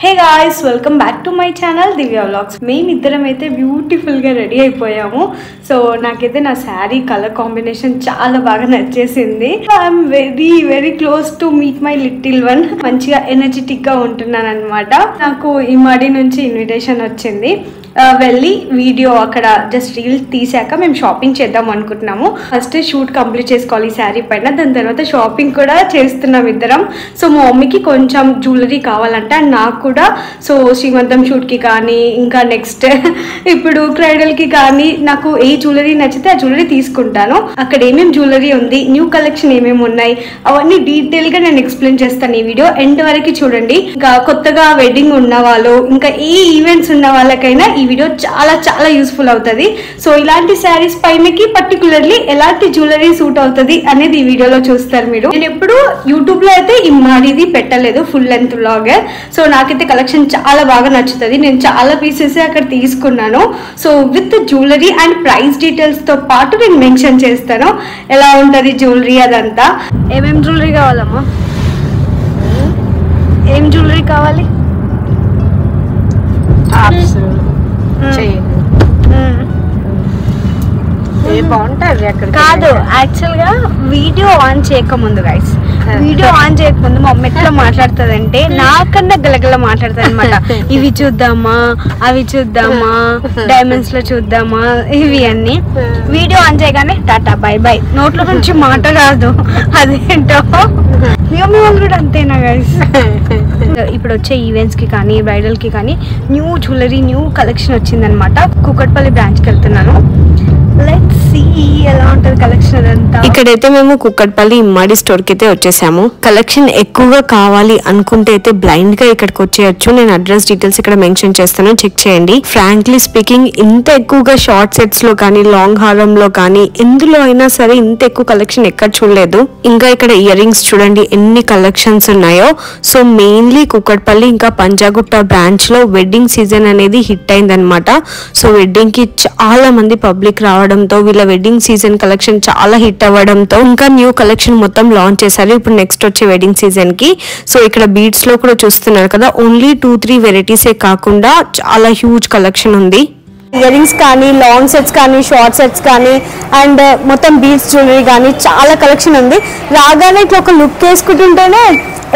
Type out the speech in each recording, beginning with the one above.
Hey guys, welcome back to my channel Divya Vlogs. మేమిద్దరం అయితే beautiful గా ready అయిపోయాము. సో నాకైతే నా శారీ కలర్ కాంబినేషన్ చాలా బాగా నచ్చేసింది. I'm very close to meet my little one. మంచిగా ఎనర్జెటిక్ గా ఉంటున్నాను అనమాట. నాకు ఈ మడి నుంచి ఇన్విటేషన్ వచ్చింది. వెళ్ళి వీడియో అక్కడ జస్ట్ రీల్ తీసాక మేము షాపింగ్ చేద్దాం అనుకుంటున్నాము. ఫస్ట్ షూట్ కంప్లీట్ చేసుకోవాలి ఈ శారీ పైన, దాని తర్వాత షాపింగ్ కూడా చేస్తున్నాం ఇద్దరం. సో మా మమ్మీకి కొంచెం జ్యువెలరీ కావాలంటే అండ్ నాకు కూడా. సో శ్రీమంతం షూట్కి కానీ ఇంకా నెక్స్ట్ ఇప్పుడు క్రైడల్కి కానీ నాకు ఏ జ్యువెలరీ నచ్చితే ఆ జ్యువెలరీ తీసుకుంటాను. అక్కడ ఏమేమి జ్యువెలరీ ఉంది, న్యూ కలెక్షన్ ఏమేమి ఉన్నాయి అవన్నీ డీటెయిల్గా నేను ఎక్స్ప్లెయిన్ చేస్తాను. ఈ వీడియో ఎండ్ వరకు చూడండి. ఇంకా కొత్తగా వెడ్డింగ్ ఉన్న వాళ్ళు ఇంకా ఏ ఈవెంట్స్ ఉన్న వాళ్ళకైనా ఈ వీడియో చాలా చాలా యూస్ఫుల్ అవుతుంది. సో ఇలాంటి శారీస్ పైనకి పర్టికులర్లీ ఎలాంటి జ్యువెలరీ సూట్ అవుతుంది అనేది ఈ వీడియోలో చూస్తారు మీరు. నేను ఎప్పుడు యూట్యూబ్ లో అయితే ఈ మాడిది పెట్టలేదు ఫుల్ లెంత్ వ్లాగ్. సో నాకైతే కలెక్షన్ చాలా బాగా నచ్చుతుంది. నేను చాలా పీసెస్ అక్కడ తీసుకున్నాను. So with jewellery and price details తో పాటు నేను మెన్షన్ చేస్తాను ఎలా ఉంటుంది జ్యువెలరీ అదంతా. ఏమేమి జ్యువెలరీ కావాలమ్మా? ఏం జ్యువెలరీ కావాలి? కాదు, యాక్చువల్ గా వీడియో ఆన్ చేయకముందు గైస్, వీడియో ఆన్ చేయకముందు మా అమ్మ ఎట్లా మాట్లాడుతుంది అంటే నాకన్నా గలగల మాట్లాడుతుంది అనమాట. ఇవి చూద్దామా, అవి చూద్దామా, డైమండ్స్ లో చూద్దామా, ఇవి అన్ని. వీడియో ఆన్ చేయగానే టాటా బై బై, నోట్ల నుంచి మాట రాదు. అదేంటో మీ వాళ్ళు కూడా అంతేనా గైస్? ఇప్పుడు వచ్చే ఈవెంట్స్ కి కానీ బ్రైడల్ కి కానీ న్యూ జ్యువెలరీ న్యూ కలెక్షన్ వచ్చిందనమాట. కుకట్పల్లి బ్రాంచ్ కి వెళ్తున్నాను. లెట్స్ సీ ఎలా ఉంటది కలెక్షన్ అదంతా. ఇక్కడైతే మేము కుక్కట్పల్లి ఇమ్మాడి స్టోర్ కి అయితే వచ్చేసాము. కలెక్షన్ ఎక్కువగా కావాలి అనుకుంటే అయితే బ్లైండ్ గా ఇక్కడికి వచ్చేయచ్చు. నేను అడ్రస్ డీటెయిల్స్ ఇక్కడ మెన్షన్ చేస్తాను, చెక్ చేయండి. ఫ్రాంక్లీ స్పీకింగ్ ఇంత ఎక్కువగా షార్ట్ సెట్స్ లో కానీ లాంగ్ హారం లో కానీ ఎందులో అయినా సరే ఇంత ఎక్కువ కలెక్షన్ ఎక్కడ చూడలేదు. ఇంకా ఇక్కడ ఇయర్ రింగ్స్ చూడండి ఎన్ని కలెక్షన్స్ ఉన్నాయో. సో మెయిన్లీ కుక్కట్పల్లి ఇంకా పంజాగుట్ట బ్రాంచ్ లో వెడ్డింగ్ సీజన్ అనేది హిట్ అయిందనమాట. సో వెడ్డింగ్ కి చాలా మంది పబ్లిక్ రావడంతో వీళ్ళ వెడ్డింగ్ సీజన్ కలెక్షన్ చాలా హిట్ అవ్వడంతో ఇంకా న్యూ కలెక్షన్ మొత్తం లాంచ్ చేశారు ఇప్పుడు నెక్స్ట్ వచ్చే వెడ్డింగ్ సీజన్ కి. సో ఇక్కడ బీడ్స్ లో కూడా చూస్తున్నారు కదా, ఓన్లీ 2-3 వెరైటీసే కాకుండా చాలా హ్యూజ్ కలెక్షన్ ఉంది. ఇయర్ రింగ్స్ కానీ లాంగ్ సెట్స్ కానీ షార్ట్ సెట్స్ కానీ అండ్ మొత్తం బీడ్స్ జ్యువెలరీ కానీ చాలా కలెక్షన్ ఉంది. రాగానే ఇట్లా ఒక లుక్ వేసుకుంటుంటేనే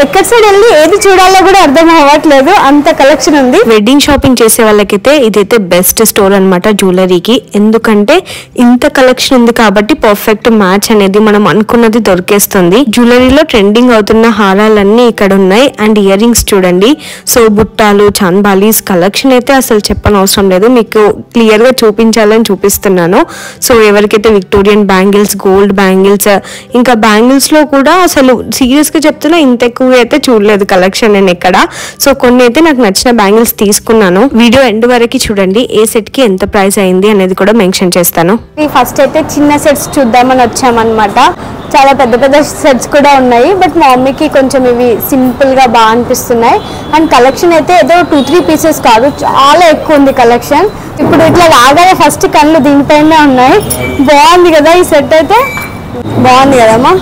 ఎక్కడ సైడ్ వెళ్ళి ఏది చూడాలో కూడా అర్థం అవ్వట్లేదు, అంత కలెక్షన్ ఉంది. వెడ్డింగ్ షాపింగ్ చేసే వాళ్ళకైతే ఇదైతే బెస్ట్ స్టోర్ అనమాట జ్యువెలరీకి. ఎందుకంటే ఇంత కలెక్షన్ ఉంది కాబట్టి పర్ఫెక్ట్ మ్యాచ్ అనేది మనం అనుకున్నది దొరికేస్తుంది. జ్యువెలరీలో ట్రెండింగ్ అవుతున్న హారాలన్నీ ఇక్కడ ఉన్నాయి. అండ్ ఇయర్ రింగ్స్ చూడండి. సో బుట్టాలు, చాన్బాలీస్ కలెక్షన్ అయితే అసలు చెప్పనవసరం లేదు, మీకు క్లియర్ గా చూపించాలని చూపిస్తున్నాను. సో ఎవరికైతే విక్టోరియన్ బ్యాంగిల్స్, గోల్డ్ బ్యాంగిల్స్, ఇంకా బ్యాంగిల్స్ లో కూడా అసలు సీరియస్ గా చెప్తున్నా ఇంత ఎక్కువ అయితే చూడలేదు కలెక్షన్ నేను ఇక్కడ. సో కొన్ని అయితే నాకు నచ్చిన బ్యాంగిల్స్ తీసుకున్నాను. వీడియో ఎండ్ వరకు చూడండి ఏ సెట్ కి ఎంత ప్రైస్ అయింది అనేది కూడా మెన్షన్ చేస్తాను. ఫస్ట్ అయితే చిన్న సెట్స్ చూద్దామని వచ్చామన్నమాట. చాలా పెద్ద పెద్ద సెట్స్ కూడా ఉన్నాయి, బట్ మా మమ్మీకి కొంచెం ఇవి సింపుల్ గా బాగా అనిపిస్తున్నాయి. అండ్ కలెక్షన్ అయితే ఏదో 2-3 పీసెస్ కాదు, చాలా ఎక్కువ ఉంది కలెక్షన్. ఇప్పుడు ఇట్లా రాగానే ఫస్ట్ కళ్ళు దీనిపైనే ఉన్నాయి. బాగుంది కదా ఈ సెట్ అయితే, బాగుంది కదమ్మా.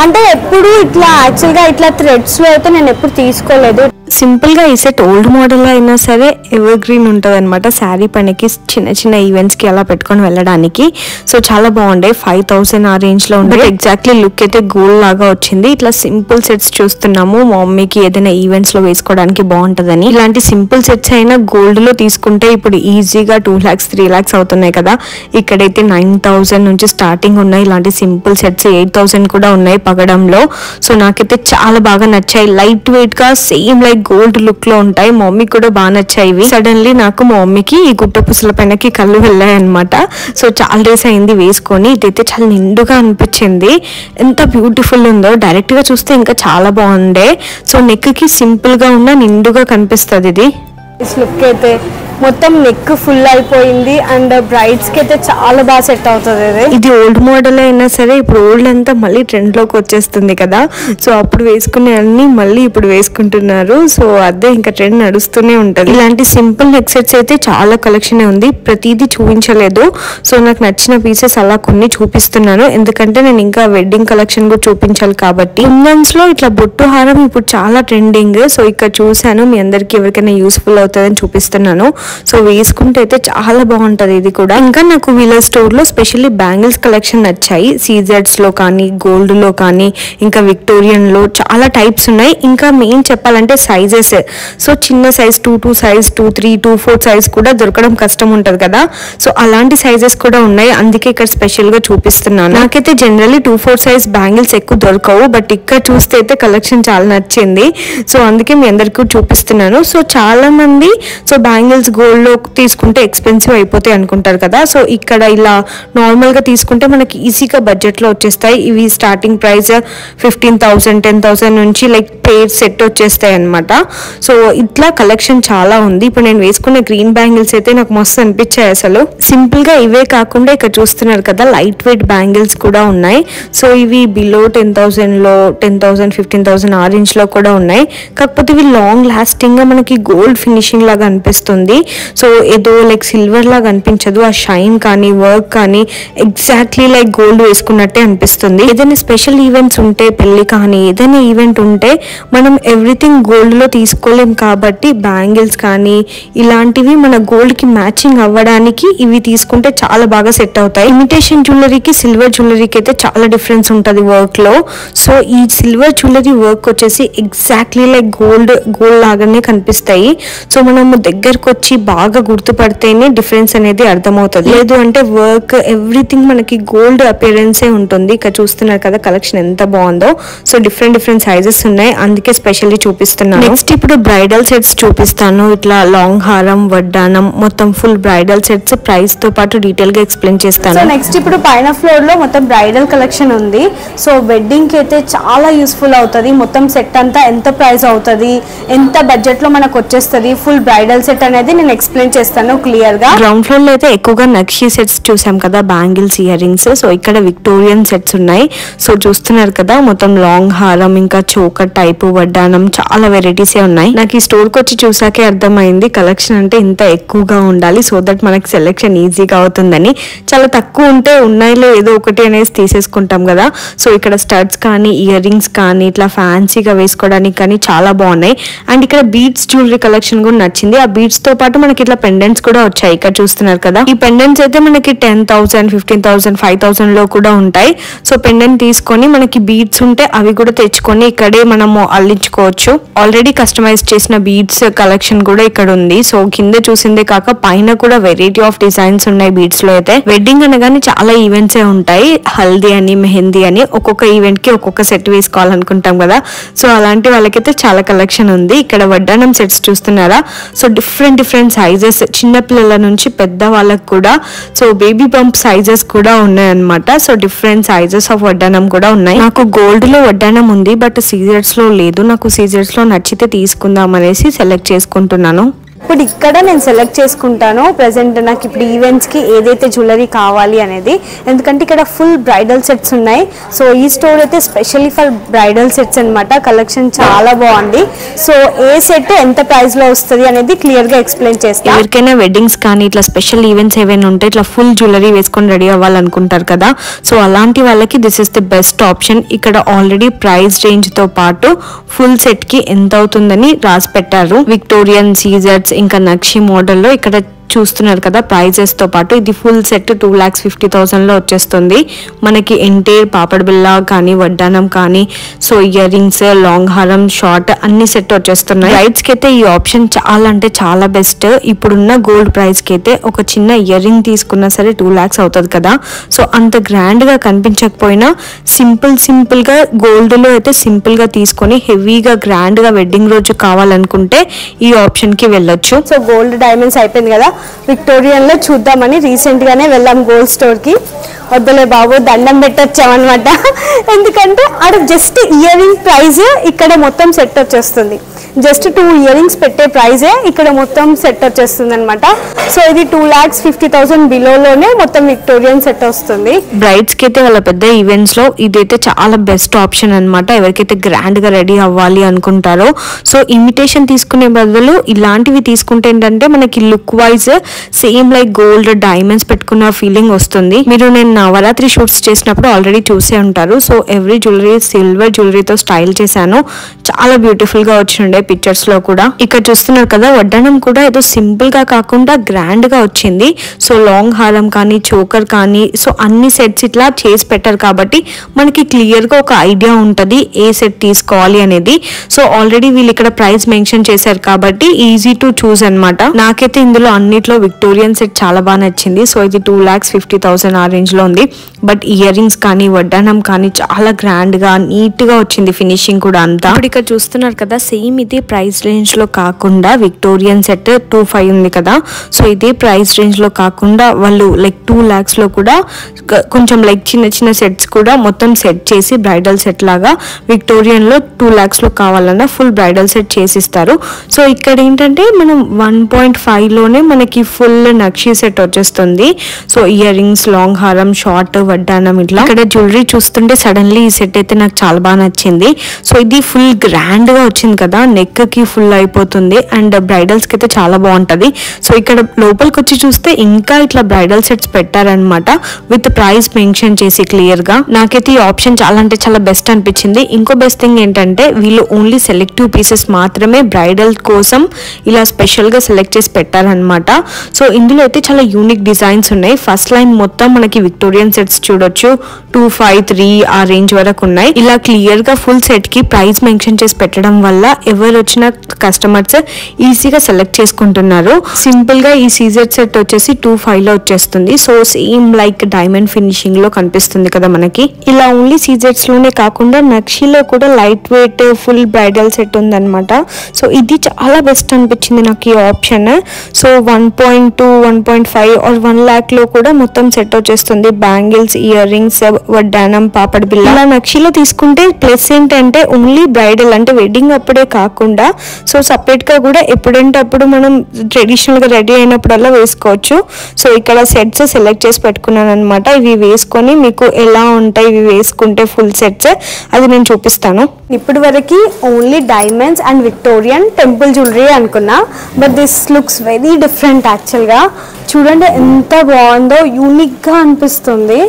అంటే ఎప్పుడు ఇట్లా యాక్చువల్గా ఇట్లా థ్రెడ్స్ లో అయితే నేను ఎప్పుడు తీసుకోలేదు. సింపుల్ గా ఈ సెట్ ఓల్డ్ మోడల్ అయినా సరే ఎవర్ గ్రీన్ ఉంటుంది అనమాట. శారీ పనికి చిన్న చిన్న ఈవెంట్స్ కి అలా పెట్టుకొని వెళ్ళడానికి. సో చాలా బాగుండే. 5000 ఆ రేంజ్ లో ఉండే. ఎగ్జాక్ట్లీ లుక్ అయితే గోల్డ్ లాగా వచ్చింది. ఇట్లా సింపుల్ సెట్స్ చూస్తున్నాము మా మమ్మీకి ఏదైనా ఈవెంట్స్ లో వేసుకోవడానికి బాగుంటదని. ఇలాంటి సింపుల్ సెట్స్ అయినా గోల్డ్ లో తీసుకుంటే ఇప్పుడు ఈజీగా 2 lakhs 3 lakhs అవుతున్నాయి కదా. ఇక్కడైతే 9000 నుంచి స్టార్టింగ్ ఉన్నాయి. ఇలాంటి సింపుల్ సెట్స్ 8000 కూడా ఉన్నాయి పగడంలో. సో నాకైతే చాలా బాగా నచ్చాయి. లైట్ వెయిట్ గా సేమ్ లైక్ గోల్డ్ లుక్ లో ఉంటాయి. మా మమ్మీకి కూడా బాగా నచ్చాయి ఇవి. సడన్లీ నాకు మా మమ్మీకి ఈ గుట్ట పుసల పైనకి కళ్ళు వెళ్ళాయి అనమాట. సో చాలా డేస్ అయింది వేసుకొని. ఇదైతే చాలా నిండుగా అనిపించింది. ఎంత బ్యూటిఫుల్ ఉందో, డైరెక్ట్ గా చూస్తే ఇంకా చాలా బాగుండే. సో నెక్ కి సింపుల్ గా ఉన్న నిండుగా కనిపిస్తుంది ఇది. లుక్ అయితే మొత్తం నెక్ ఫుల్ అయిపోయింది అండ్ బ్రైడ్స్ కి అయితే చాలా బాగా సెట్ అవుతుంది. ఇది ఓల్డ్ మోడల్ అయినా సరే ఇప్పుడు ఓల్డ్ అంతా మళ్ళీ ట్రెండ్ లోకి వచ్చేస్తుంది కదా, సో అప్పుడు వేసుకునే అన్ని మళ్ళీ ఇప్పుడు వేసుకుంటున్నారు. సో అదే ఇంకా ట్రెండ్ నడుస్తూనే ఉంటది. ఇలాంటి సింపుల్ నెక్ సెట్స్ అయితే చాలా కలెక్షన్ ఉంది, ప్రతిదీ చూపించలేదు. సో నాకు నచ్చిన పీసెస్ అలా కొన్ని చూపిస్తున్నాను, ఎందుకంటే నేను ఇంకా వెడ్డింగ్ కలెక్షన్ కూడా చూపించాలి కాబట్టి. కుందన్స్ లో ఇట్లా బొట్టు హారం ఇప్పుడు చాలా ట్రెండింగ్. సో ఇక్కడ చూసాను, మీ అందరికి ఎవరికైనా యూస్ఫుల్ అవుతుందని చూపిస్తున్నాను. సో వేసుకుంటే అయితే చాలా బాగుంటది ఇది కూడా. ఇంకా నాకు వీళ్ళ స్టోర్ లో స్పెషల్లీ బ్యాంగిల్స్ కలెక్షన్ నచ్చాయి. సీజర్స్ లో కానీ, గోల్డ్ లో కానీ, ఇంకా విక్టోరియన్ లో చాలా టైప్స్ ఉన్నాయి. ఇంకా మెయిన్ చెప్పాలంటే సైజెస్, సో చిన్న సైజ్ 2 సైజ్ 2, 3, 2, 4 సైజ్ కూడా దొరకడం కష్టం ఉంటది కదా, సో అలాంటి సైజెస్ కూడా ఉన్నాయి. అందుకే ఇక్కడ స్పెషల్ గా చూపిస్తున్నాను. నాకైతే జనరల్లీ 2, 4 సైజ్ బ్యాంగిల్స్ ఎక్కువ దొరకవు, బట్ ఇక్కడ చూస్తే అయితే కలెక్షన్ చాలా నచ్చింది. సో అందుకే మీ అందరికీ చూపిస్తున్నాను. సో చాలా మంది సో బ్యాంగిల్స్ గోల్డ్ లో తీసుకుంటే ఎక్స్పెన్సివ్ అయిపోతాయి అనుకుంటారు కదా, సో ఇక్కడ ఇలా నార్మల్ గా తీసుకుంటే మనకి ఈజీగా బడ్జెట్ లో వచ్చేస్తాయి. ఇవి స్టార్టింగ్ ప్రైస్ 15,000 10,000 నుంచి లైక్ పేర్ సెట్ వచ్చేస్తాయి అనమాట. సో ఇట్లా కలెక్షన్ చాలా ఉంది. ఇప్పుడు నేను వేసుకునే గ్రీన్ బ్యాంగిల్స్ అయితే నాకు మస్తు అనిపించాయి అసలు. సింపుల్ గా ఇవే కాకుండా ఇక్కడ చూస్తున్నారు కదా లైట్ వెయిట్ బ్యాంగిల్స్ కూడా ఉన్నాయి. సో ఇవి బిలో 10,000 లో 10,000 15,000 ఆ రేంజ్ లో కూడా ఉన్నాయి. కాకపోతే ఇవి లాంగ్ లాస్టింగ్ గా మనకి గోల్డ్ ఫినిషింగ్ లాగా అనిపిస్తుంది. సో ఏదో లైక్ సిల్వర్ లాగా అనిపించదు, ఆ షైన్ కానీ వర్క్ కానీ ఎగ్జాక్ట్లీ లైక్ గోల్డ్ వేసుకున్నట్టే అనిపిస్తుంది. ఏదైనా స్పెషల్ ఈవెంట్స్ ఉంటే, పెళ్లి కానీ ఏదైనా ఈవెంట్ ఉంటే మనం ఎవ్రీథింగ్ గోల్డ్ లో తీసుకోలేం కాబట్టి బ్యాంగిల్స్ కానీ ఇలాంటివి మన గోల్డ్ కి మ్యాచింగ్ అవ్వడానికి ఇవి తీసుకుంటే చాలా బాగా సెట్ అవుతాయి. ఇమిటేషన్ జ్యువెలరీకి సిల్వర్ జ్యువెలరీకి అయితే చాలా డిఫరెన్స్ ఉంటుంది వర్క్ లో. సో ఈ సిల్వర్ జ్యువెలరీ వర్క్ వచ్చేసి ఎగ్జాక్ట్లీ లైక్ గోల్డ్ లాగానే కనిపిస్తాయి. సో మనం దగ్గరకు వచ్చి బాగా గుర్తుపడితేనే డిఫరెన్స్ అనేది అర్థమవుతుంది. లేదు అంటే వర్క్ ఎవ్రీథింగ్ మనకి గోల్డ్ అపియరెన్సే ఉంటుంది. ఇక్కడ చూస్తున్నారు కదా కలెక్షన్ ఎంత బాగుందో. సో డిఫరెంట్ సైజెస్ ఉన్నాయి, అందుకే స్పెషల్లీ చూపిస్తున్నాను. నెక్స్ట్ ఇప్పుడు బ్రైడల్ సెట్స్ చూపిస్తాను. ఇట్లా లాంగ్ హారం, వడ్డానం, మొత్తం ఫుల్ బ్రైడల్ సెట్స్ ప్రైస్ తో పాటు డీటెయిల్ గా ఎక్స్ప్లెయిన్ చేస్తాను. సో నెక్స్ట్ ఇప్పుడు పైన ఫ్లోర్ లో మొత్తం బ్రైడల్ కలెక్షన్ ఉంది. సో వెడ్డింగ్ కి అయితే చాలా యూస్ఫుల్ అవుతుంది. మొత్తం సెట్ అంతా ఎంత ప్రైస్ అవుతుంది, ఎంత బడ్జెట్ లో మనకు వచ్చేస్తుంది, ఫుల్ బ్రైడల్ సెట్ అనేది నేను ఎక్స్ప్లెయిన్ చేస్తాను క్లియర్ గా. గ్రౌండ్ ఫ్లోర్ లో అయితే ఎక్కువగా నక్షి సెట్స్ చూసాం కదా, బ్యాంగిల్స్, ఇయర్ రింగ్స్. సో ఇక్కడ విక్టోరియన్ సెట్స్ ఉన్నాయి. సో చూస్తున్నారు కదా మొత్తం లాంగ్ హారం, ఇంకా చోకర్ టైప్, వడ్డానం, చాలా వెరైటీసే ఉన్నాయి. నాకు ఈ స్టోర్ కి వచ్చి చూసాకే అర్థమైంది కలెక్షన్ అంటే ఇంత ఎక్కువగా ఉండాలి, సో దట్ మనకి సెలెక్షన్ ఈజీగా అవుతుందని. చాలా తక్కువ ఉంటే ఉన్నాయిలో ఏదో ఒకటి అనేది తీసేసుకుంటాం కదా. సో ఇక్కడ స్టడ్స్ కానీ, ఇయర్ రింగ్స్ కానీ, ఇట్లా ఫ్యాన్సీగా వేసుకోవడానికి కానీ చాలా బాగున్నాయి. అండ్ ఇక్కడ బీడ్స్ జ్యువెలరీ కలెక్షన్ కూడా నచ్చింది. ఆ బీడ్స్ తో పాటు మనకి ఇట్లా పెండెంట్స్ కూడా వచ్చాయి. ఇక్కడ చూస్తున్నారు కదా, ఈ పెండెంట్స్ అయితే మనకి 10,000 15,000 5,000 లో కూడా ఉంటాయి. సో పెండెంట్ తీసుకొని మనకి బీడ్స్ ఉంటే అవి కూడా తెచ్చుకొని ఇక్కడే మనము అల్లించుకోవచ్చు. ఆల్రెడీ కస్టమైజ్ చేసిన బీడ్స్ కలెక్షన్ కూడా ఇక్కడ ఉంది. సో కింద చూసిందే కాక పైన కూడా వెరైటీ ఆఫ్ డిజైన్స్ ఉన్నాయి బీడ్స్ లో అయితే. వెడ్డింగ్ అనగానే చాలా ఈవెంట్స్ ఉంటాయి, హల్దీ అని, మెహందీ అని, ఒక్కొక్క ఈవెంట్ కి ఒక్కొక్క సెట్ వేసుకోవాలనుకుంటాం కదా. సో అలాంటి వాళ్ళకైతే చాలా కలెక్షన్ ఉంది. ఇక్కడ వడ్డానం సెట్స్ చూస్తున్నారా, సో డిఫరెంట్ సైజెస్, చిన్న పిల్లల నుంచి పెద్ద వాళ్ళకి కూడా. సో బేబీ బంప్ సైజెస్ కూడా ఉన్నాయన్నమాట. సో డిఫరెంట్ సైజెస్ ఆఫ్ వడ్డానం కూడా ఉన్నాయి. నాకు గోల్డ్ లో వడ్డానం ఉంది, బట్ సీజర్స్ లో లేదు. నాకు సీజర్స్ లో నచ్చితే తీసుకుందాం అనేసి సెలెక్ట్ చేసుకుంటున్నాను. ఇప్పుడు ఇక్కడ నేను సెలెక్ట్ చేసుకుంటాను ప్రెసెంట్ నాకు ఇప్పుడు ఈవెంట్స్ కి ఏదైతే జ్యువెలరీ కావాలి అనేది. ఎందుకంటే ఇక్కడ ఫుల్ బ్రైడల్ సెట్స్ ఉన్నాయి. సో ఈ స్టోర్ అయితే స్పెషల్లీ ఫర్ బ్రైడల్ సెట్స్ అన్నమాట. కలెక్షన్ చాలా బాగుంది. సో ఏ సెట్ ఎంత ప్రైస్ లో వస్తుంది అనేది క్లియర్ గా ఎక్స్ప్లెయిన్ చేస్తాను. ఎవరికైనా వెడ్డింగ్స్ కానీ ఇట్లా స్పెషల్ ఈవెంట్స్ ఏవైనా ఉంటే ఇట్లా ఫుల్ జ్యువెలరీ వేసుకొని రెడీ అవ్వాలనుకుంటారు కదా. సో అలాంటి వాళ్ళకి this is the best option. ఇక్కడ ఆల్రెడీ ప్రైస్ రేంజ్ తో పాటు ఫుల్ సెట్ కి ఎంత అవుతుందని రాసి పెట్టారు. విక్టోరియన్, సీజర్స్, ఇంకా నక్షి మోడల్లో ఇక్కడ చూస్తున్నారు కదా ప్రైజెస్ తో పాటు. ఇది ఫుల్ సెట్ 2,50,000 లో వచ్చేస్తుంది మనకి. ఎంటైర్ పాపడ్ బిల్ల కానీ, వడ్డానం కానీ, సో ఇయర్ రింగ్స్, లాంగ్ హారం, షార్ట్ అన్ని సెట్ వచ్చేస్తున్నాయి. బ్రైడ్స్ కి అయితే ఈ ఆప్షన్ చాలా అంటే చాలా బెస్ట్. ఇప్పుడున్న గోల్డ్ ప్రైస్ కి అయితే ఒక చిన్న ఇయర్ రింగ్ తీసుకున్నా సరే 2 lakhs అవుతుంది కదా. సో అంత గ్రాండ్ గా కనిపించకపోయినా సింపుల్ గా గోల్డ్ లో అయితే సింపుల్ గా తీసుకొని హెవీగా గ్రాండ్ గా వెడ్డింగ్ రోజు కావాలనుకుంటే ఈ ఆప్షన్ కి వెళ్ళొచ్చు. సో గోల్డ్ డైమండ్స్ అయిపోయింది కదా. విక్టోరియన్ లో చూద్దామని రీసెంట్ గానే వెళ్ళాం గోల్డ్ స్టోర్ కి. వద్దులే బాబు దండం పెట్టొచ్చామన్నమాట. ఎందుకంటే అక్కడ జస్ట్ ఇయర్ రింగ్ ప్రైజ్ ఇక్కడ మొత్తం సెట్ వచ్చేస్తుంది. జస్ట్ 2 ఇయర్ రింగ్స్ పెట్టే ప్రైజే ఇక్కడ మొత్తం సెట్ వచ్చేస్తుంది అనమాట. సో ఇది 2,50,000 బిలోలోనే మొత్తం విక్టోరియన్ సెట్ వస్తుంది. బ్రైడ్స్ కి అయితే వాళ్ళ పెద్ద ఈవెంట్స్ లో ఇదైతే చాలా బెస్ట్ ఆప్షన్ అనమాట. ఎవరికైతే గ్రాండ్ గా రెడీ అవ్వాలి అనుకుంటారో సో ఇమిటేషన్ తీసుకునే బదులు ఇలాంటివి తీసుకుంటే ఏంటంటే మనకి look wise same like gold diamonds పెట్టుకున్న ఫీలింగ్ వస్తుంది. మీరు నేను నవరాత్రి షూట్స్ చేసినప్పుడు ఆల్రెడీ చూసే ఉంటారు. సో ఎవ్రీ జ్యువెలరీ సిల్వర్ జ్యువెలరీతో స్టైల్ చేశాను. చాలా బ్యూటిఫుల్ గా వచ్చిండే పిక్చర్స్ లో కూడా. ఇక్కడ చూస్తున్నారు కదా వడ్డానం కూడా ఏదో సింపుల్ గా కాకుండా గ్రాండ్ గా వచ్చింది. సో లాంగ్ హారం కానీ చోకర్ కానీ సో అన్ని సెట్స్ ఇట్లా చేసి పెట్టారు కాబట్టి మనకి క్లియర్ గా ఒక ఐడియా ఉంటది ఏ సెట్ తీసుకోవాలి అనేది. సో ఆల్రెడీ వీళ్ళు ఇక్కడ ప్రైస్ మెన్షన్ చేశారు కాబట్టి ఈజీ టు చూస్ అనమాట. నాకైతే ఇందులో అన్నిట్లో విక్టోరియన్ సెట్ చాలా బాగా నచ్చింది. సో ఇది 2,50,000 ఆ రేంజ్ లో ఉంది. బట్ ఇయర్ రింగ్స్ కానీ వడ్డానం కానీ చాలా గ్రాండ్ గా నీట్ గా వచ్చింది ఫినిషింగ్ కూడా అంతా. ఇప్పుడు ఇక్కడ చూస్తున్నారు కదా సేమ్ ఇది ప్రైస్ రేంజ్ లో కాకుండా విక్టోరియన్ సెట్ 2,500 ఉంది కదా. సో ఇదే ప్రైస్ రేంజ్ లో కాకుండా వాళ్ళు లైక్ 2 lakhs లో కూడా కొంచెం లైక్ చిన్న చిన్న సెట్స్ కూడా మొత్తం సెట్ చేసి బ్రైడల్ సెట్ లాగా విక్టోరియన్ లో 2 lakhs లో కావాలన్నా ఫుల్ బ్రైడల్ సెట్ చేసిస్తారు. సో ఇక్కడ ఏంటంటే మనం 1.5 లోనే మనకి ఫుల్ నక్షి సెట్ వచ్చేస్తుంది. సో ఇయర్ రింగ్స్ లాంగ్ హారం షార్ట్ వడ్డానం ఇట్లా. ఇక్కడ జ్యువెలరీ చూస్తుంటే సడన్లీ ఈ సెట్ అయితే నాకు చాలా బాగా నచ్చింది. సో ఇది ఫుల్ గ్రాండ్ గా వచ్చింది కదా, నెక్ కి ఫుల్ అయిపోతుంది అండ్ బ్రైడల్స్ కి అయితే చాలా బాగుంటది. సో ఇక్కడ లోపలికి వచ్చి చూస్తే ఇంకా ఇట్లా బ్రైడల్ సెట్స్ పెట్టారనమాట విత్ ప్రైస్ మెన్షన్ చేసి క్లియర్ గా. నాకైతే ఈ ఆప్షన్ చాలా అంటే చాలా బెస్ట్ అనిపించింది. ఇంకో బెస్ట్ థింగ్ ఏంటంటే వీళ్ళు ఓన్లీ సెలెక్టివ్ పీసెస్ మాత్రమే బ్రైడల్ కోసం ఇలా స్పెషల్ గా సెలెక్ట్ చేసి పెట్టారనమాట. సో ఇందులో అయితే చాలా యూనిక్ డిజైన్స్ ఉన్నాయి. ఫస్ట్ లైన్ మొత్తం మనకి విక్టోరియన్ సెట్స్ చూడొచ్చు 253 ఆ రేంజ్ వరకు ఉన్నాయి. ఇలా క్లియర్ గా ఫుల్ సెట్ కి ప్రైస్ మెన్షన్ చేసి పెట్టడం వల్ల ఎవరు వచ్చిన కస్టమర్స్ ఈజీగా సెలెక్ట్ చేసుకుంటున్నారు. సింపుల్ గా ఈ సీజర్ సెట్ వచ్చేసి 2,500 లో వచ్చేస్తుంది. So same like diamond finishing లో కనిపిస్తుంది కదా మనకి. ఇలా ఓన్లీ సీజర్స్ లోనే కాకుండా నక్షిలో కూడా light weight full bridal set ఉందన్నమాట. సో ఇది చాలా బెస్ట్ అనిపించింది నాకు ఈ ఆప్షన్. సో 1.2 1.5 ఆర్ 1 lakh లో కూడా మొత్తం సెట్ వచ్చేస్తుంది. బ్యాంగిల్స్ ఇయర్ రింగ్స్ వడ్డానం పాపడ్ బిల్ల. ఇలా నక్షిలో తీసుకుంటే ప్లస్ ఏంటంటే ఓన్లీ బ్రైడల్ అంటే వెడ్డింగ్ అప్పుడే కాకుండా సో సపరేట్ గా కూడా ఎప్పుడంటే అప్పుడు మనం ట్రెడిషనల్ గా రెడీ అయినప్పుడల్లా వేసుకోవచ్చు. సో ఇక్కడ సెట్స్ సెలెక్ట్ చేసి పెట్టుకున్నాను అనమాట. ఇవి వేసుకొని మీకు ఎలా ఉంటాయి ఇవి వేసుకుంటే ఫుల్ సెట్స్ అది నేను చూపిస్తాను. ఇప్పటి వరకు only diamonds and Victorian temple jewellery అనుకున్నా. But this looks very different actual గా. చూడండి ఎంత బాగుందో, యూనిక్ గా అనిపిస్తుంది.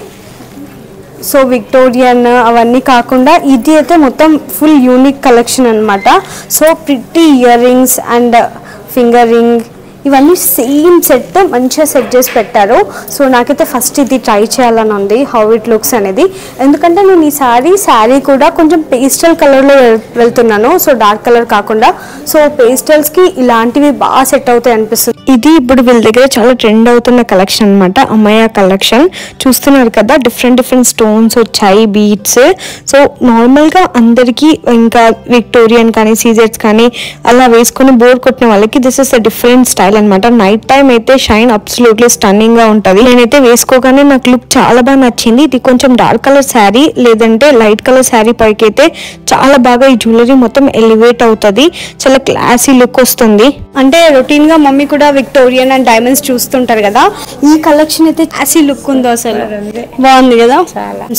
సో విక్టోరియన్ అవన్నీ కాకుండా ఇది అయితే మొత్తం ఫుల్ యూనిక్ కలెక్షన్ అనమాట. So pretty ear rings and finger ring ఇవన్నీ సేమ్ సెట్ మంచిగా సెట్ చేసి పెట్టారు. సో నాకైతే ఫస్ట్ ఇది ట్రై చేయాలని ఉంది హౌ ఇట్ లుక్స్ అనేది. ఎందుకంటే నేను ఈ శారీ కూడా కొంచెం పేస్టల్ కలర్లో వెళ్తున్నాను. సో డార్క్ కలర్ కాకుండా సో పేస్టల్స్కి ఇలాంటివి బాగా సెట్ అవుతాయి అనిపిస్తుంది. ఇది ఇప్పుడు వీళ్ళ దగ్గర చాలా ట్రెండ్ అవుతున్న కలెక్షన్ అనమాట. అమ్మయ్య కలెక్షన్ చూస్తున్నారు కదా, డిఫరెంట్ డిఫరెంట్ స్టోన్స్ వచ్చాయి, బీట్స్. సో నార్మల్ గా అందరికి ఇంకా విక్టోరియన్ కానీ సీజర్స్ కానీ అలా వేసుకొని బోర్ కొట్టిన వాళ్ళకి this is a different style అనమాట. నైట్ టైం అయితే షైన్ అబ్సల్యూట్లీ స్టన్నింగ్ గా ఉంటది. నేనైతే వేసుకోగానే నాకు లుక్ చాలా బాగా నచ్చింది. ఇది కొంచెం డార్క్ కలర్ శారీ లేదంటే లైట్ కలర్ శారీ పైకి అయితే చాలా బాగా ఈ జ్యువెలరీ మొత్తం ఎలివేట్ అవుతుంది. చాలా క్లాసీ లుక్ వస్తుంది. అంటే రొటీన్ గా మమ్మీ కూడా విక్టోరియన్ అండ్ డైమండ్స్ చూస్తుంటారు కదా, ఈ కలెక్షన్ అయితే యాసీ లుక్ ఉందో అసలు బాగుంది కదా.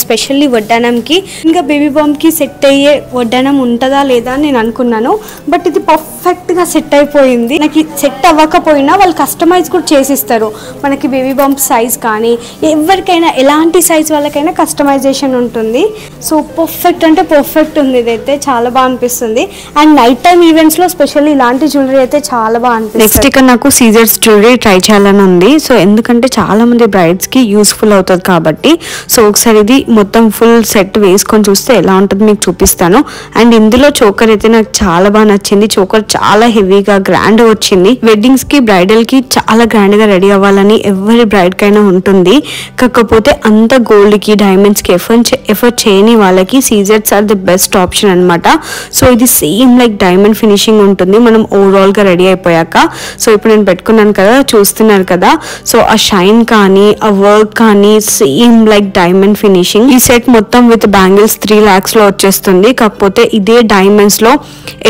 స్పెషల్లీ వడ్డానంకి ఇంకా బేబీ బాంబ్ కి సెట్ అయ్యే వడ్డానం ఉంటుందా లేదా అని నేను అనుకున్నాను. బట్ ఇది పర్ఫెక్ట్ గా సెట్ అయిపోయింది. నాకు సెట్ అవ్వకపోయినా వాళ్ళు కస్టమైజ్ కూడా చేసిస్తారు. మనకి బేబీ బాంబ్ సైజ్ కానీ ఎవరికైనా ఎలాంటి సైజ్ వాళ్ళకైనా కస్టమైజేషన్ ఉంటుంది. సో పర్ఫెక్ట్ అంటే పర్ఫెక్ట్ ఉంది. ఇదైతే చాలా బాగా అనిపిస్తుంది. అండ్ నైట్ టైం ఈవెంట్స్ లో స్పెషల్లీ ఇలాంటి జ్యువెలరీ అయితే చాలా బాగా అనిపిస్తుంది. నెక్స్ట్ ఇక్కడ నాకు సీజర్స్ జ్యువెలరీ ట్రై చేయాలని ఉంది. సో ఎందుకంటే చాలా మంది బ్రైడ్స్ కి యూస్ఫుల్ అవుతుంది కాబట్టి. సో ఒకసారి ఇది మొత్తం ఫుల్ సెట్ వేసుకొని చూస్తే ఎలా ఉంటుంది మీకు చూపిస్తాను. అండ్ ఇందులో చోకర్ అయితే నాకు చాలా బాగా నచ్చింది. చోకర్ చాలా హెవీగా గ్రాండ్ వచ్చింది. వెడ్డింగ్స్ కి కి బ్రైడల్ కి చాలా గ్రాండ్ గా రెడీ అవ్వాలని ఎవరి బ్రైడ్ కైనా ఉంటుంది. కాకపోతే అంత గోల్డ్ కి డైమండ్స్ కి ఎఫర్ట్ చేయని వాళ్ళకి సీజెట్స్ ఆర్ ది బెస్ట్ ఆప్షన్ అన్నమాట. సో ఇది సేమ్ లైక్ డైమండ్ ఫినిషింగ్ ఉంటుంది మనం ఓవరాల్ గా రెడీ అయిపోయాక. సో ఇప్పుడు నేను పెట్టుకున్నాను కదా, చూస్తున్నారు కదా. సో ఆ షైన్ కానీ ఆ వర్క్ కానీ సేమ్ లైక్ డైమండ్ ఫినిషింగ్. ఈ సెట్ మొత్తం విత్ బ్యాంగిల్స్ 3 lakhs లో వచ్చేస్తుంది. కాకపోతే ఇదే డైమండ్స్ లో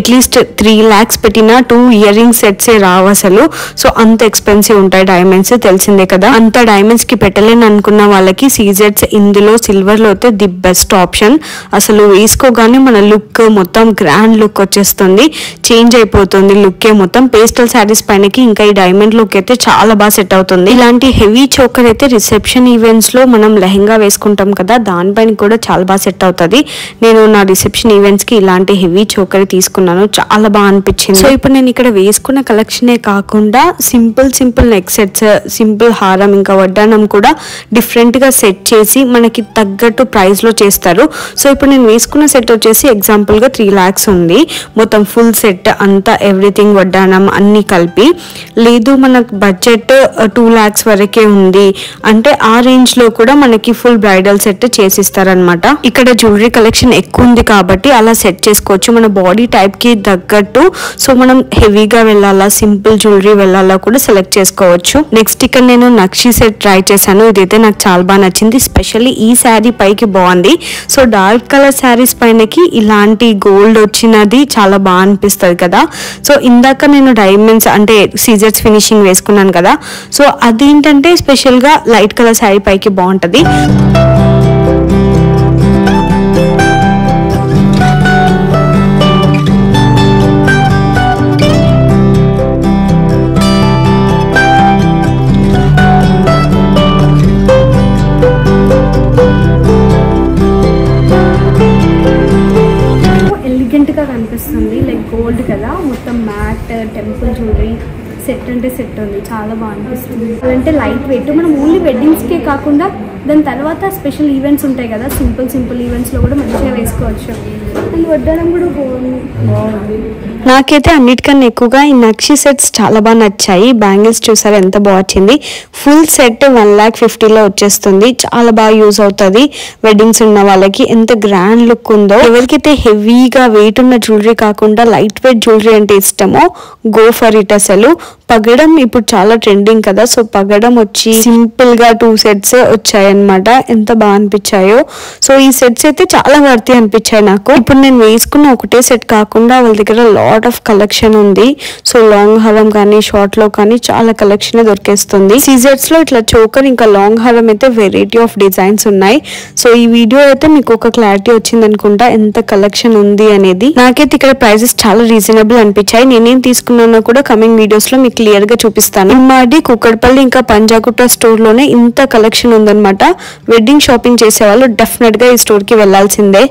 అట్లీస్ట్ 3 lakhs పెట్టిన 2 ఇయర్ రింగ్ సెట్స్ రావు అసలు. సో అంత ఎక్స్పెన్సివ్ ఉంటాయి డైమండ్స్, తెలిసిందే కదా. అంత డైమండ్స్ కి పెట్టలేని అనుకున్న వాళ్ళకి సీజెట్స్ ఇందులో సిల్వర్ లో అయితే ది బెస్ట్ ఆప్షన్. అసలు వేసుకోగానే మన లుక్ మొత్తం గ్రాండ్ లుక్ వచ్చేస్తుంది, చేంజ్ అయిపోతుంది లుక్ మొత్తం. పేస్టల్ శారీస్ పైనకి ఇంకా ఈ డైమండ్ లుక్ అయితే చాలా బాగా సెట్ అవుతుంది. ఇలాంటి హెవీ చోకర్ అయితే రిసెప్షన్ ఈవెంట్స్ లో మనం లెహంగా వేసుకుంటాం కదా, దానిపైన కూడా చాలా బాగా సెట్ అవుతుంది. నేను నా రిసెప్షన్ ఈవెంట్స్ కి ఇలాంటి హెవీ చోకర్ తీసుకున్నాను, చాలా బాగా అనిపించింది. సో ఇప్పుడు నేను ఇక్కడ వేసుకున్న కలెక్షనే కాకుండా సింపుల్ నెక్ సెట్స్, సింపుల్ హారం ఇంకా వడ్డానం కూడా డిఫరెంట్ గా సెట్ చేసి మనకి తగ్గట్టు ప్రైస్ లో చేస్తారు. సో ఇప్పుడు నేను వేసుకున్న సెట్ వచ్చేసి ఎగ్జాంపుల్ గా 3 lakhs ఉంది మొత్తం ఫుల్ సెట్ అంతా, ఎవ్రీథింగ్ వడ్డానం అన్ని కలిపి. లేదు మనకు బడ్జెట్ 2 lakhs వరకే ఉంది అంటే ఆ రేంజ్ లో కూడా మనకి ఫుల్ బ్రైడల్ సెట్ చేసిస్తారనమాట. ఇక్కడ జ్యువెలరీ కలెక్షన్ ఎక్కువ ఉంది కాబట్టి అలా సెట్ చేసుకోవచ్చు మన బాడీ టైప్ కి తగ్గట్టు. సో మనం హెవీగా వెళ్ళాలా, సింపుల్ జ్యువెలరీ వెళ్ళాలా కూడా సెలెక్ట్ చేసుకోవచ్చు. నెక్స్ట్ ఇక్కడ నేను నక్షి సెట్ ట్రై చేశాను, ఇదైతే నాకు చాలా బాగా నచ్చింది. స్పెషల్లీ ఈ శారీ పైకి బాగుంది. సో డార్క్ కలర్ శారీస్ పైనకి ఇలాంటి గోల్డ్ వచ్చినది చాలా బాగా అనిపిస్తుంది కదా. సో ఇందాక నేను డైమండ్స్ అంటే సీజర్స్ ఫినిషింగ్ వేసుకున్నాను కదా, సో అదేంటంటే స్పెషల్ గా లైట్ కలర్ శారీ పైకి బాగుంటది. కనిపిస్తుంది లైక్ గోల్డ్ కదా, మొత్తం మ్యాట్ టెంపుల్ జ్యువెలరీ సెట్ అంటే సెట్ ఉంది, చాలా బాగా అనిపిస్తుంది. అంటే లైట్ వెయిట్, మనం ఓన్లీ వెడ్డింగ్స్కే కాకుండా దాని తర్వాత స్పెషల్ ఈవెంట్స్ ఉంటాయి కదా, సింపుల్ ఈవెంట్స్లో కూడా మంచిగా వేసుకోవచ్చు. అండ్ వడ్డానం కూడా బాగుంది. నాకైతే అన్నిటికన్నా ఎక్కువగా ఈ నక్షి సెట్స్ చాలా బాగా నచ్చాయి. బ్యాంగిల్స్ చూసారా ఎంత బాగా వచ్చింది. ఫుల్ సెట్ 1,50,000లో వచ్చేస్తుంది, చాలా బాగా యూజ్ అవుతుంది వెడ్డింగ్స్ ఉన్న వాళ్ళకి. ఎంత గ్రాండ్ లుక్ ఉందో. ఎవరికైతే హెవీగా వెయిట్ ఉన్న జ్యువెలరీ కాకుండా లైట్ వెయిట్ జ్యువెలరీ అంటే ఇష్టమో గో ఫర్ ఇట్. అసలు పగడం ఇప్పుడు చాలా ట్రెండింగ్ కదా, సో పగడం వచ్చి సింపుల్ గా 2 sets వచ్చాయన్నమాట, ఎంత బాగా అనిపించాయో. సో ఈ సెట్స్ అయితే చాలా వర్తి అనిపించాయి నాకు. ఇప్పుడు నేను వేసుకున్న ఒకటే సెట్ కాకుండా వాళ్ళ దగ్గర లాట్ ఆఫ్ కలెక్షన్ ఉంది. సో లాంగ్ హారం కానీ షార్ట్ లో కానీ చాలా కలెక్షన్ దొరికేస్తుంది. సీజర్స్ లో ఇట్లా చోకర్ ఇంకా లాంగ్ హారం అయితే వెరైటీ ఆఫ్ డిజైన్స్ ఉన్నాయి. సో ఈ వీడియో అయితే మీకు ఒక క్లారిటీ వచ్చింది అనుకుంటా ఎంత కలెక్షన్ ఉంది అనేది. నాకైతే ఇక్కడ ప్రైజెస్ చాలా రీజనబుల్ అనిపించాయి. నేనేం తీసుకున్నానో కూడా కమింగ్ వీడియోస్ లో మీకు క్లియర్ గా చూపిస్తాను. ఇమ్మాడి కుక్కడపల్లి ఇంకా పంజాగుట్ట స్టోర్ లోనే ఇంత కలెక్షన్ ఉందన్నమాట. వెడ్డింగ్ షాపింగ్ చేసే వాళ్ళు డెఫినెట్ గా ఈ స్టోర్ కి వెళ్లాల్సిందే.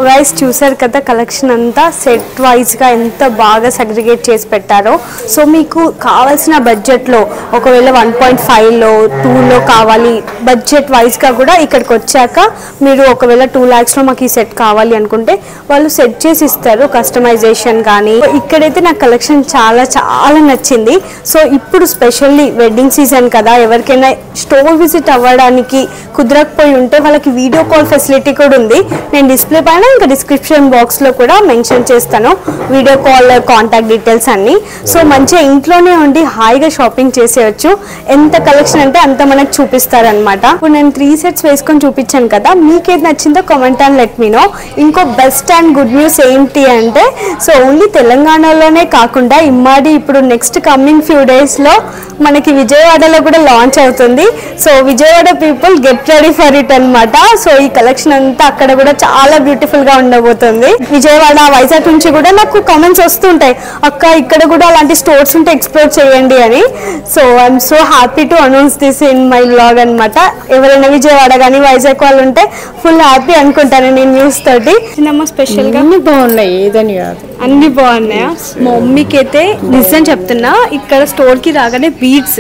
గైస్ చూసారు కదా కలెక్షన్ అంతా సెట్ వైజ్ గా ఎంత బాగా సెగ్రిగేట్ చేసి పెట్టారో. సో మీకు కావాల్సిన బడ్జెట్ లో ఒకవేళ 1.5లో 2లో కావాలి బడ్జెట్ వైజ్ గా కూడా ఇక్కడికి వచ్చాక మీరు ఒకవేళ 2 lakhs లో మాకు ఈ సెట్ కావాలి అనుకుంటే వాళ్ళు సెట్ చేసి ఇస్తారు, కస్టమైజేషన్ కానీ. ఇక్కడైతే నాకు కలెక్షన్ చాలా నచ్చింది. సో ఇప్పుడు స్పెషల్లీ వెడ్డింగ్ సీజన్ కదా, ఎవరికైనా స్టోర్ విజిట్ అవ్వడానికి కుదరకపోయి ఉంటే వాళ్ళకి వీడియో కాల్ ఫెసిలిటీ కూడా ఉంది. నేను డిస్ప్లే పైన ఇంకా డిస్క్రిప్షన్ బాక్స్ లో కూడా మెన్షన్ చేస్తాను వీడియో కాల్ కాంటాక్ట్ డీటెయిల్స్ అన్ని. సో మంచిగా ఇంట్లోనే ఉండి హాయిగా షాపింగ్ చేసేయచ్చు. ఎంత కలెక్షన్ అంటే అంత మనకు చూపిస్తారనమాట. ఇప్పుడు నేను 3 sets వేసుకొని చూపించాను కదా, మీకేది నచ్చిందో comment and let me know. ఇంకో బెస్ట్ అండ్ గుడ్ న్యూస్ ఏంటి అంటే, సో ఓన్లీ తెలంగాణలోనే కాకుండా ఇమ్మాడి ఇప్పుడు నెక్స్ట్ కమింగ్ ఫ్యూ డేస్ లో మనకి విజయవాడలో కూడా లాంచ్ అవుతుంది. So Vijayawada people get ready for it అనమాట. సో ఈ కలెక్షన్ అంతా అక్కడ కూడా చాలా బ్యూటిఫుల్ గా ఉండబోతుంది. విజయవాడ వైజాగ్ నుంచి కూడా నాకు కామెంట్స్ వస్తుంటాయి, అక్క ఇక్కడ కూడా అలాంటి స్టోర్స్ ఉంటే ఎక్స్ప్లోర్ చేయండి అని. So I'm so happy to announce this in my vlog అనమాట. ఎవరైనా విజయవాడ కానీ వైజాగ్ వాళ్ళు ఉంటే ఫుల్ హ్యాపీ అనుకుంటాను నేను న్యూస్ తోటి. స్పెషల్ గా బాగున్నాయి, ఏదని కాదు అన్ని బాగున్నాయా? మా మమ్మీకి అయితే నిజం చెప్తున్నా, ఇక్కడ స్టోర్ కి రాగానే బీడ్స్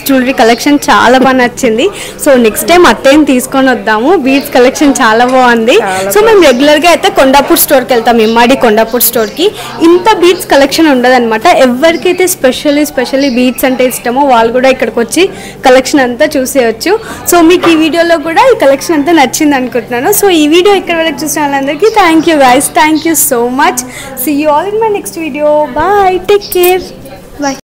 జ్యువెలరీ కలెక్షన్ చాలా బాగా నచ్చింది. సో నెక్స్ట్ టైం అత్తయ్యని తీసుకొని వద్దాము. బీడ్స్ కలెక్షన్ చాలా బాగుంది. సో మేము రెగ్యులర్ గా అయితే కొండాపూర్ స్టోర్ కి వెళ్తాం, ఇమ్మాడి కొండాపూర్ స్టోర్ కి. ఇంత బీడ్స్ కలెక్షన్ ఉండదన్నమాట. ఎవరికైతే స్పెషల్లీ బీడ్స్ అంటే ఇష్టమో వాళ్ళు కూడా ఇక్కడికి వచ్చి కలెక్షన్ అంతా చూసేయచ్చు. సో మీకు ఈ వీడియోలో కూడా ఈ కలెక్షన్ అంతా నచ్చింది అనుకుంటున్నాను. సో ఈ వీడియో ఇక్కడ వరకు చూసిన వాళ్ళందరికీ thank you guys, thank you so much. See you all in my next video. Bye. Take care. Bye.